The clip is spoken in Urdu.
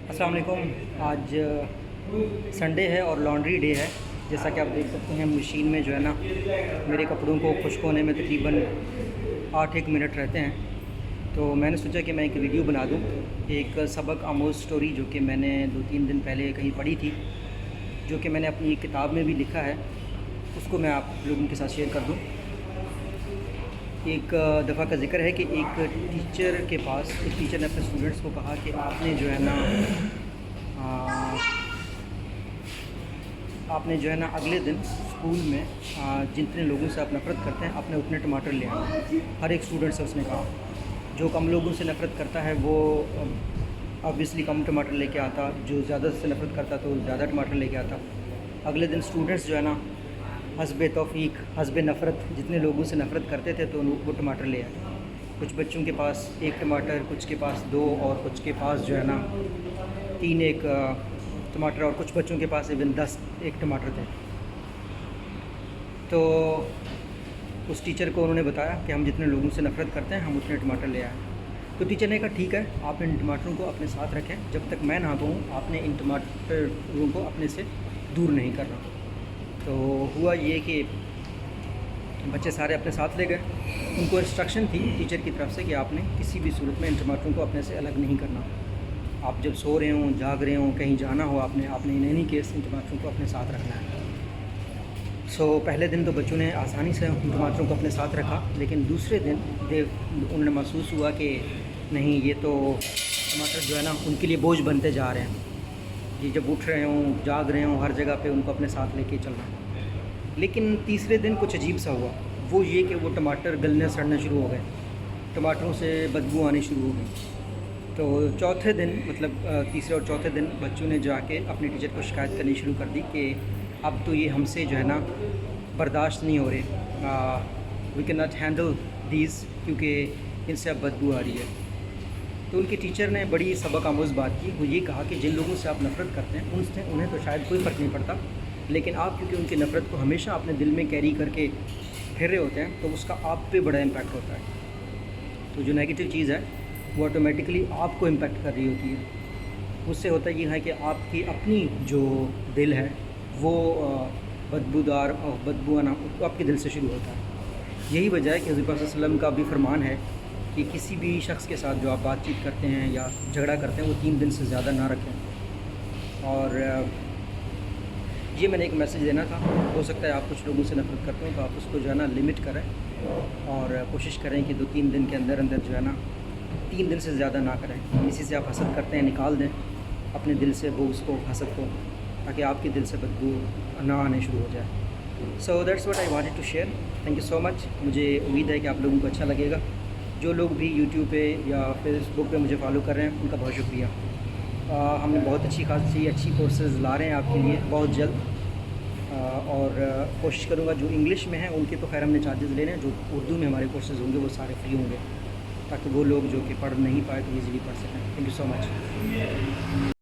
السلام علیکم۔ آج سنڈے ہے اور لانڈری ڈے ہے۔ جیسا کہ آپ دیکھ سکتے ہیں مشین میں جو ہے نا میرے کپڑوں کو خشک ہونے میں تقریباً 8 منٹ رہتے ہیں، تو میں نے سوچا کہ میں ایک ویڈیو بنا دوں، ایک سبق آموز سٹوری جو کہ میں نے 2-3 دن پہلے کہیں پڑھی تھی، جو کہ میں نے اپنی کتاب میں بھی لکھا ہے، اس کو میں آپ لوگوں کے ساتھ شیئر کر دوں۔ ایک دفعہ کا ذکر ہے کہ ایک ٹیچر نے اپنے اسٹوڈنٹس کو کہا کہ آپ نے جو ہے نا اگلے دن اسکول میں جتنے لوگوں سے آپ نفرت کرتے ہیں اپنے اتنے ٹماٹر لے آئیں۔ ہر ایک اسٹوڈنٹ سے اس نے کہا، جو کم لوگوں سے نفرت کرتا ہے وہ آبویسلی کم ٹماٹر لے کے آتا، جو زیادہ سے نفرت کرتا تو زیادہ ٹماٹر لے کے آتا۔ اگلے دن اسٹوڈنٹس جو ہے نا حسب توفیق حسب نفرت جتنے لوگوں سے نفرت کرتے تھے تو وہ ٹماٹر لے آئے۔ کچھ بچوں کے پاس 1 ٹماٹر، کچھ کے پاس 2 اور کچھ کے پاس جو ہے نا 3 ٹماٹر، اور کچھ بچوں کے پاس ایون 10 ٹماٹر تھے۔ تو اس ٹیچر کو انہوں نے بتایا کہ ہم جتنے لوگوں سے نفرت کرتے ہیں ہم اتنے ٹماٹر لے آئیں۔ تو ٹیچر نے کہا ٹھیک ہے، آپ ان ٹماٹروں کو اپنے ساتھ رکھیں، جب تک میں نہ کہوں آپ نے ان ٹماٹروں کو اپنے سے دور نہیں کرنا۔ تو ہوا یہ کہ بچے سارے اپنے ساتھ لے گئے۔ ان کو انسٹرکشن تھی ٹیچر کی طرف سے کہ آپ نے کسی بھی صورت میں ان ٹماٹروں کو اپنے سے الگ نہیں کرنا۔ آپ جب سو رہے ہوں، جاگ رہے ہوں، کہیں جانا ہو آپ نے ان اینی کیس ان ٹماٹروں کو اپنے ساتھ رکھنا ہے۔ پہلے دن تو بچوں نے آسانی سے ان ٹماٹروں کو اپنے ساتھ رکھا، لیکن دوسرے دن انہوں نے محسوس ہوا کہ نہیں، یہ تو ٹماٹر جو ہے نا ان کے لیے بوجھ بنتے جا رہے ہیں۔ یہ جب اٹھ رہے ہوں، جاگ رہے ہوں، ہر جگہ پہ ان کو اپنے ساتھ لے کے چلنا ہے۔ لیکن تیسرے دن کچھ عجیب سا ہوا، وہ یہ کہ وہ ٹماٹر گلنے سڑنے شروع ہو گئے، ٹماٹروں سے بدبو آنی شروع ہو گئی۔ تو چوتھے دن تیسرے اور چوتھے دن بچوں نے جا کے اپنے ٹیچر کو شکایت کرنی شروع کر دی کہ اب تو یہ ہم سے جو ہے نا برداشت نہیں ہو رہے، we can not handle these, کیونکہ ان سے اب بدبو آ رہی ہے۔ تو ان کے ٹیچر نے بڑی سبق آموز بات کی، وہ یہ کہا کہ جن لوگوں سے آپ نفرت کرتے ہیں انہیں تو شاید کوئی فرق نہیں پڑتا، لیکن آپ کیونکہ ان کی نفرت کو ہمیشہ اپنے دل میں کیری کر کے پھر رہے ہوتے ہیں تو اس کا آپ پہ بڑا امپیکٹ ہوتا ہے۔ تو جو نیگیٹو چیز ہے وہ آٹومیٹکلی آپ کو امپیکٹ کر رہی ہوتی ہے۔ اس سے ہوتا یہ ہے کہ آپ کی اپنی جو دل ہے وہ بدبودار اور بدبو آنا آپ کے دل سے شروع ہوتا ہے۔ یہی وجہ ہے کہ حضور صلی اللہ علیہ وسلم کا بھی فرمان ہے کہ کسی بھی شخص کے ساتھ جو آپ بات چیت کرتے ہیں یا جھگڑا کرتے ہیں وہ 3 دن سے زیادہ نہ رکھیں۔ اور یہ میں نے ایک میسیج دینا تھا۔ ہو سکتا ہے آپ کچھ لوگوں سے نفرت کرتے ہوں تو آپ اس کو جو ہے نا لمٹ کریں، اور کوشش کریں کہ 2-3 دن کے اندر جو ہے نا 3 دن سے زیادہ نہ کریں۔ کسی سے آپ حسد کرتے ہیں نکال دیں اپنے دل سے بغض کو، حسد کو، تاکہ آپ کے دل سے بدبو نہ آنے شروع ہو جائے۔ So that's what I wanted to share. Thank you so much. مجھے امید ہے کہ آپ لوگوں کو اچھا لگے گا۔ جو لوگ بھی یوٹیوب پہ یا فیس بک پہ مجھے فالو کر رہے ہیں ان کا بہت شکریہ۔ ہم نے بہت اچھی کورسز لا رہے ہیں آپ کے لیے بہت جلد، اور کوشش کروں گا جو انگلش میں ہیں ان کے تو خیر ہم نے چارجز لینے ہیں، جو اردو میں ہمارے کورسز ہوں گے وہ سارے فری ہوں گے، تاکہ وہ لوگ جو کہ پڑھ نہیں پائے تو ایزیلی پڑھ سکیں۔ Thank you so much.